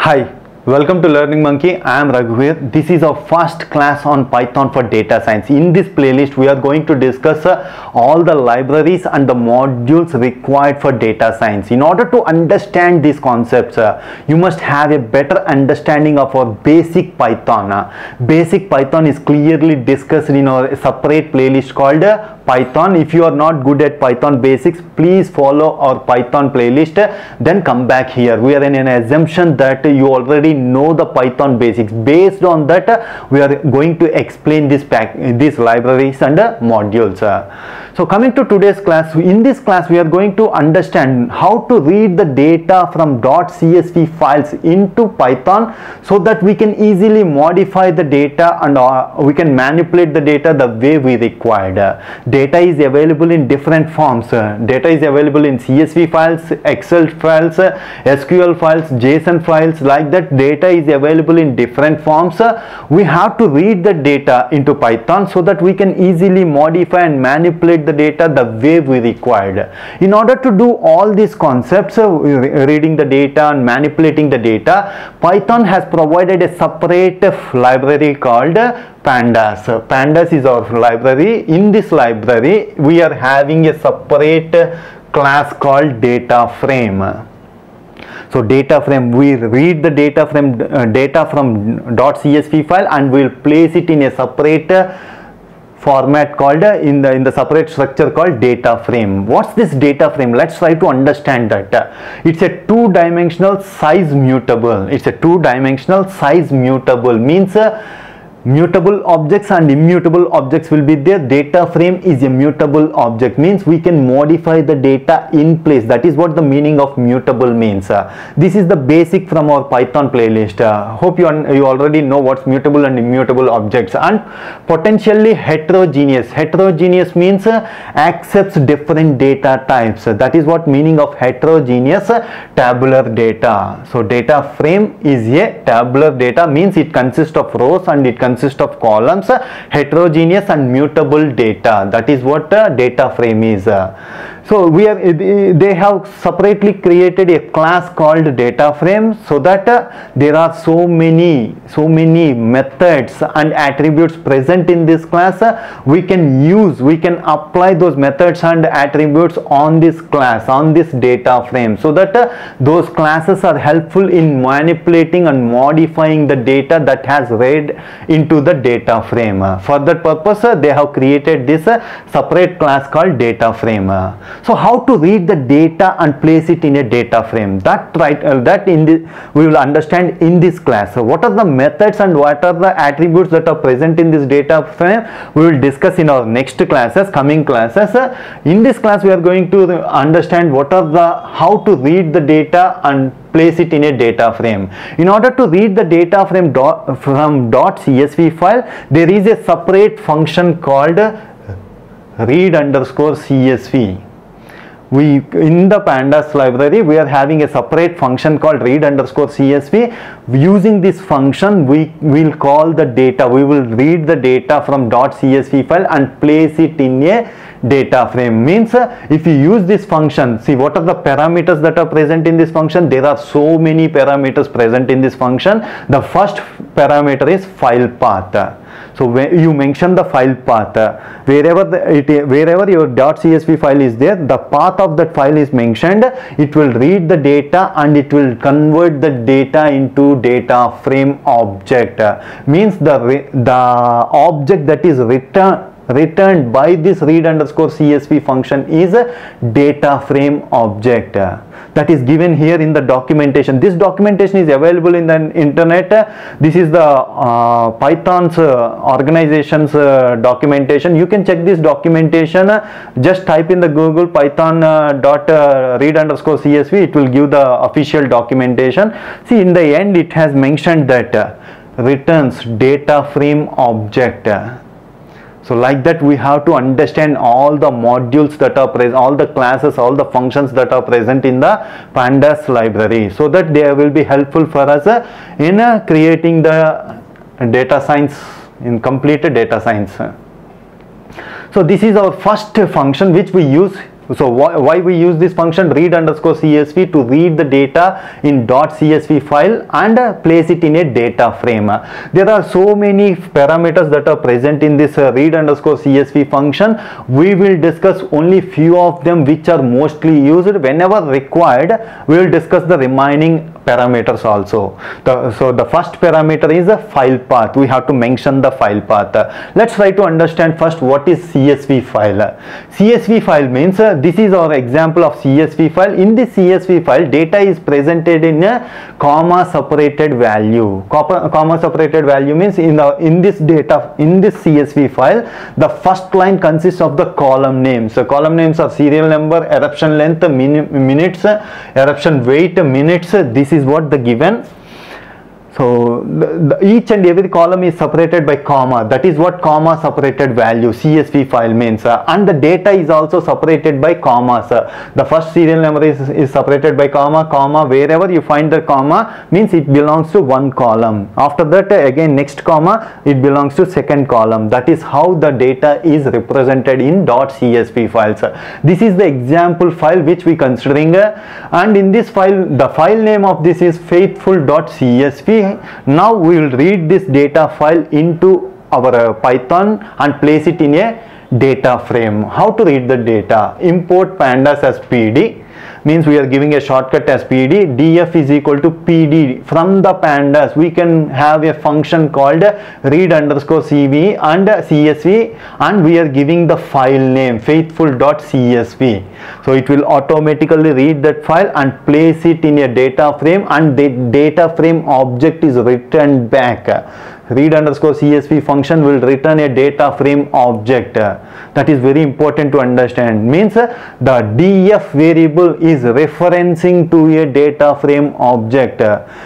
Hi, welcome to Learning Monkey. I am Raghuveer. This is our first class on Python for data science. In this playlist, we are going to discuss all the libraries and the modules required for data science. In order to understand these concepts, you must have a better understanding of our basic Python. Basic Python is clearly discussed in our separate playlist called Python. If you are not good at Python basics, please follow our Python playlist, then come back here. We are in an assumption that you already know the Python basics. Based on that, we are going to explain these libraries and modules. So coming to today's class, in this class we are going to understand how to read the data from .csv files into Python so that we can easily modify the data and we can manipulate the data the way we required. Data is available in different forms. Data is available in CSV files, Excel files, SQL files, JSON files. Like that, data is available in different forms. We have to read the data into Python so that we can easily modify and manipulate the data the way we required. In order to do all these concepts, reading the data and manipulating the data, Python has provided a separate library called Pandas. Pandas is our library. In this library, we are having a separate class called data frame. So data frame, we read the data from .csv file and we'll place it in a separate format called in the separate structure called data frame. What's this data frame? Let's try to understand that. It's a two-dimensional size mutable. It's a two-dimensional size mutable, means mutable objects and immutable objects will be there. Data frame is a mutable object, means we can modify the data in place. That is what the meaning of mutable means. This is the basic from our Python playlist. Hope you already know what's mutable and immutable objects. And potentially heterogeneous. Heterogeneous means accepts different data types. That is what meaning of heterogeneous tabular data. So data frame is a tabular data, means it consists of rows and it consists of columns, heterogeneous and mutable data. That is what data frame is. So they have separately created a class called data frame so that there are so many methods and attributes present in this class. We can apply those methods and attributes on this class, on this data frame, so that those classes are helpful in manipulating and modifying the data that has read into the data frame. For that purpose, they have created this separate class called data frame. So how to read the data and place it in a data frame, we will understand in this class. So what are the methods and what are the attributes that are present in this data frame, we will discuss in our next classes, coming classes. In this class we are going to understand how to read the data and place it in a data frame. In order to read the data frame from .csv file, there is a separate function called read_csv. In the Pandas library, we are having a separate function called read_csv. Using this function, we will call the data. We will read the data from .csv file and place it in a data frame. Means if you use this function, see what are the parameters that are present in this function. There are so many parameters present in this function. The first parameter is file path. So when you mention the file path, wherever your .csv file is there, the path of that file is mentioned. It will read the data and it will convert the data into data frame object. Means the object that is returned by this read_csv function is a data frame object. That is given here in the documentation. This documentation is available in the internet. This is the Python's organization's documentation. You can check this documentation. Just type in the Google Python .read_csv. It will give the official documentation. See, in the end it has mentioned that returns data frame object. So like that, we have to understand all the modules that are present, all the classes, all the functions that are present in the Pandas library, so that they will be helpful for us in creating the data science, in complete data science. So this is our first function which we use So why we use this function read underscore CSV to read the data in .csv file and place it in a data frame. There are so many parameters that are present in this read underscore CSV function. We will discuss only few of them which are mostly used. Whenever required, we will discuss the remaining parameters also. So the first parameter is a file path. We have to mention the file path. Let's try to understand first what is CSV file. CSV file means this is our example of CSV file. In this CSV file, data is presented in a comma separated value. Comma separated value means in this CSV file, the first line consists of the column names. So column names are serial number, eruption length, minutes, eruption weight, minutes. This is what the given. So each and every column is separated by comma. That is what comma separated value CSV file means. And the data is also separated by commas. The first serial number is separated by comma. Wherever you find the comma means it belongs to one column. After that again next comma, it belongs to second column. That is how the data is represented in .csv files. This is the example file which we considering, and in this file the file name of this is faithful.csv. Now we will read this data file into our Python and place it in a data frame. How to read the data? Import pandas as PD means we are giving a shortcut as PD. df is equal to PD. From the pandas we can have a function called read underscore cv and csv, and we are giving the file name faithful.csv. So it will automatically read that file and place it in a data frame, and the data frame object is returned back. Read underscore CSV function will return a data frame object. That is very important to understand. Means the df variable is referencing to a data frame object.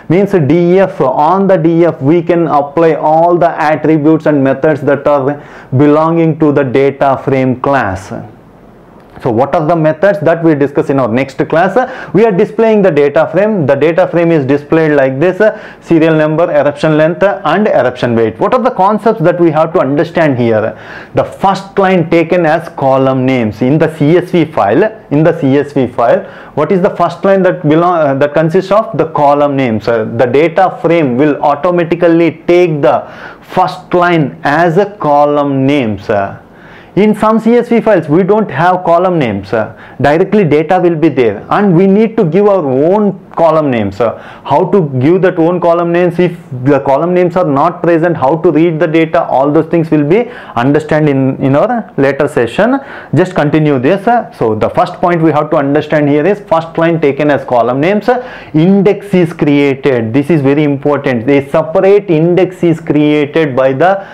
Means df, on the df we can apply all the attributes and methods that are belonging to the data frame class. So what are the methods that we discuss in our next class? We are displaying the data frame. The data frame is displayed like this: serial number, eruption length and eruption weight. What are the concepts that we have to understand here? The first line taken as column names in the CSV file. In the CSV file, what is the first line that consists of the column names? The data frame will automatically take the first line as a column names. In some CSV files we don't have column names. Directly data will be there and we need to give our own column names. How to give that own column names? If the column names are not present, how to read the data? All those things will be understand in our later session. Just continue this. So the first point we have to understand here is first line taken as column names. Index is created. This is very important. A separate index is created by the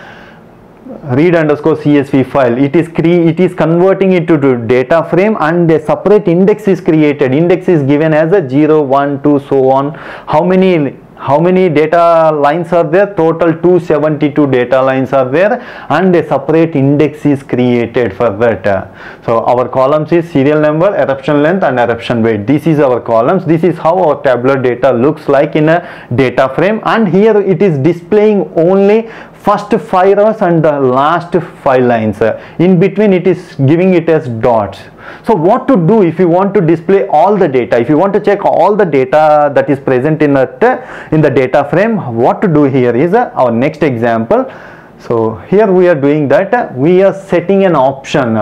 read underscore CSV file. It is converting it to data frame, and a separate index is created. Index is given as a 0, 1, 2, so on. How many data lines are there? Total 272 data lines are there, and a separate index is created for that. So our columns is serial number, eruption length and eruption weight. This is our columns. This is how our tabular data looks like in a data frame, and here it is displaying only first 5 rows and the last 5 lines. In between it is giving it as dots. So what to do if you want to display all the data? If you want to check all the data that is present in the data frame, what to do here is our next example. So here we are doing that. We are setting an option.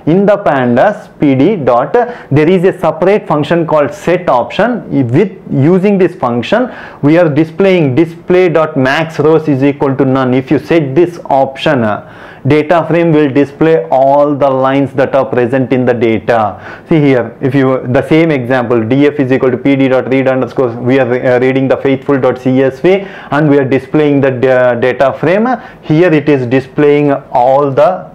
In the pandas pd dot, there is a separate function called set option. With using this function we are displaying display.max rows is equal to none. If you set this option, data frame will display all the lines that are present in the data. See here, if you the same example, df is equal to pd dot read underscore, we are reading the faithful.csv and we are displaying the data frame. Here it is displaying all the,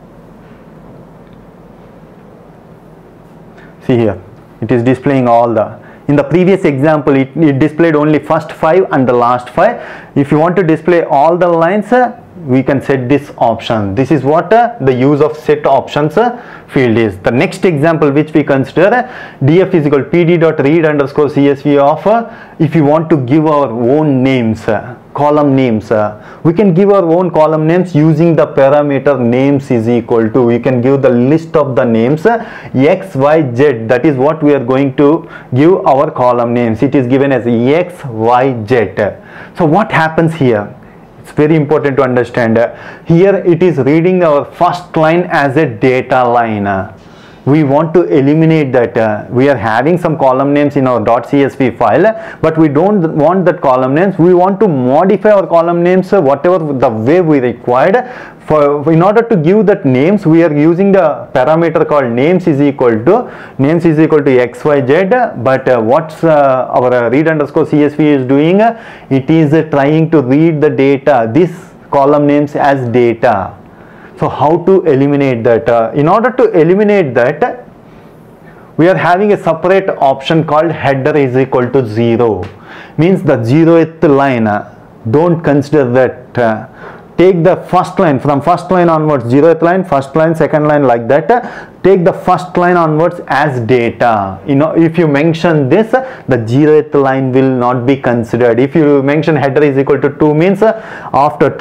see here, it is displaying all the, in the previous example it displayed only first 5 and the last 5. If you want to display all the lines, we can set this option. This is what the use of set options field is. The next example which we consider, df is equal to pd dot read underscore csv of, if you want to give our own names. column names. We can give our own column names using the parameter names is equal to, we can give the list of the names x, y, z. That is what we are going to give our column names. It is given as x, y, z. So what happens here? It's very important to understand. Here it is reading our first line as a data line. We want to eliminate that. We are having some column names in our .csv file, but we don't want that column names. We want to modify our column names whatever the way we required. In order to give that names, we are using the parameter called names is equal to x, y, z. But what's our read underscore csv is doing? It is trying to read the data, this column names as data. So how to eliminate that? In order to eliminate that, we are having a separate option called header is equal to 0. Means the 0th line, don't consider that. Take the first line, from first line onwards, 0th line, first line, second line, like that. Take the first line onwards as data. You know, if you mention this, the 0th line will not be considered. If you mention header is equal to 2, means after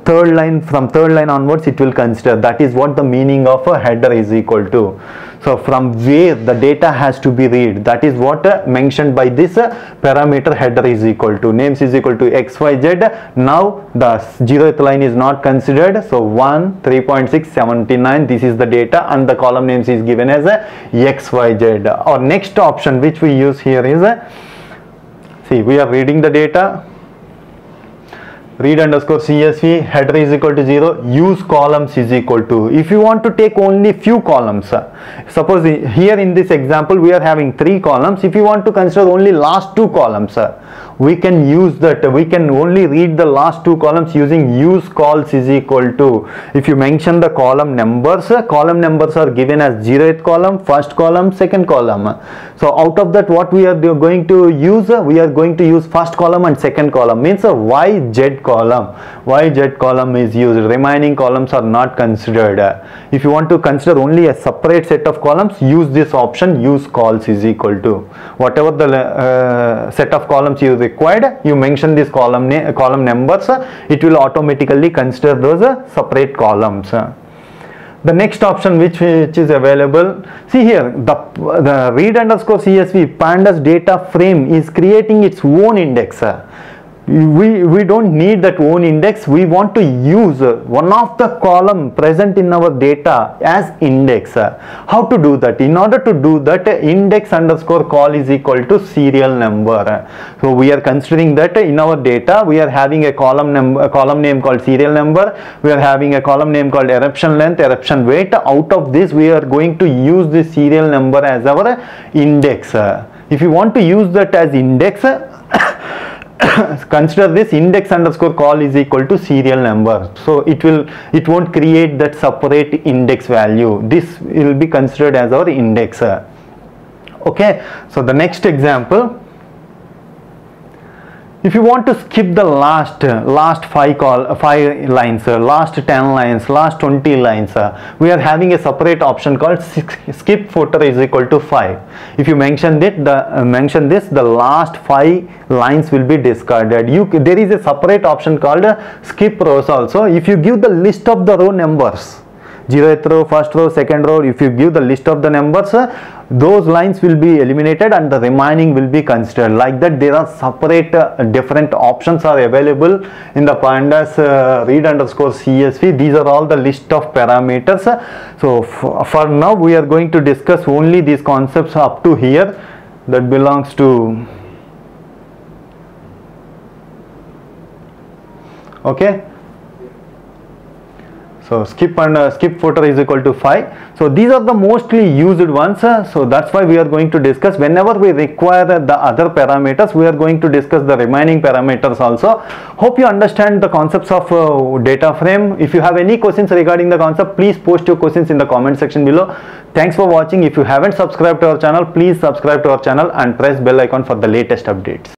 third line, from third line onwards, it will consider. That is what the meaning of a header is equal to. So from where the data has to be read, that is what mentioned by this parameter header is equal to. Names is equal to x, y, z. Now the 0th line is not considered. So 1, 3.6, 79, this is the data, and the column names is given as x, y, z. Our next option which we use here is, see, we are reading the data, read underscore csv, header is equal to 0, use columns is equal to. If you want to take only few columns, suppose here in this example we are having 3 columns. If you want to consider only last 2 columns, we can use that. We can only read the last 2 columns using use calls is equal to. If you mention the column numbers are given as 0th column, first column, second column. So out of that, what we are going to use? We are going to use first column and second column, means yz column. Yz column is used. Remaining columns are not considered. If you want to consider only a separate set of columns, use this option, use calls is equal to. Whatever the set of columns you required, you mention this column numbers, it will automatically consider those separate columns. The next option which is available, see here, the read underscore csv pandas data frame is creating its own index. We don't need that own index. We want to use one of the column present in our data as index. How to do that? In order to do that, index underscore call is equal to serial number. So we are considering that in our data we are having a column name called serial number. We are having a column name called eruption length, eruption weight. Out of this, we are going to use the serial number as our index. If you want to use that as index, consider this index underscore call is equal to serial number. So it won't create that separate index value. This will be considered as our index. Okay, so the next example, if you want to skip the last 5 lines, last 10 lines, last 20 lines, we are having a separate option called skip footer is equal to 5. If you mention this, the last 5 lines will be discarded. There is a separate option called skip rows also. If you give the list of the row numbers, 0th row, first row, second row, if you give the list of the numbers, those lines will be eliminated and the remaining will be considered. Like that, there are separate different options are available in the pandas read underscore csv. These are all the list of parameters. So for now, we are going to discuss only these concepts up to here. That belongs to, okay. So skip footer is equal to 5. So these are the mostly used ones. So that's why we are going to discuss. Whenever we require the other parameters, we are going to discuss the remaining parameters also. Hope you understand the concepts of data frame. If you have any questions regarding the concept, please post your questions in the comment section below. Thanks for watching. If you haven't subscribed to our channel, please subscribe to our channel and press bell icon for the latest updates.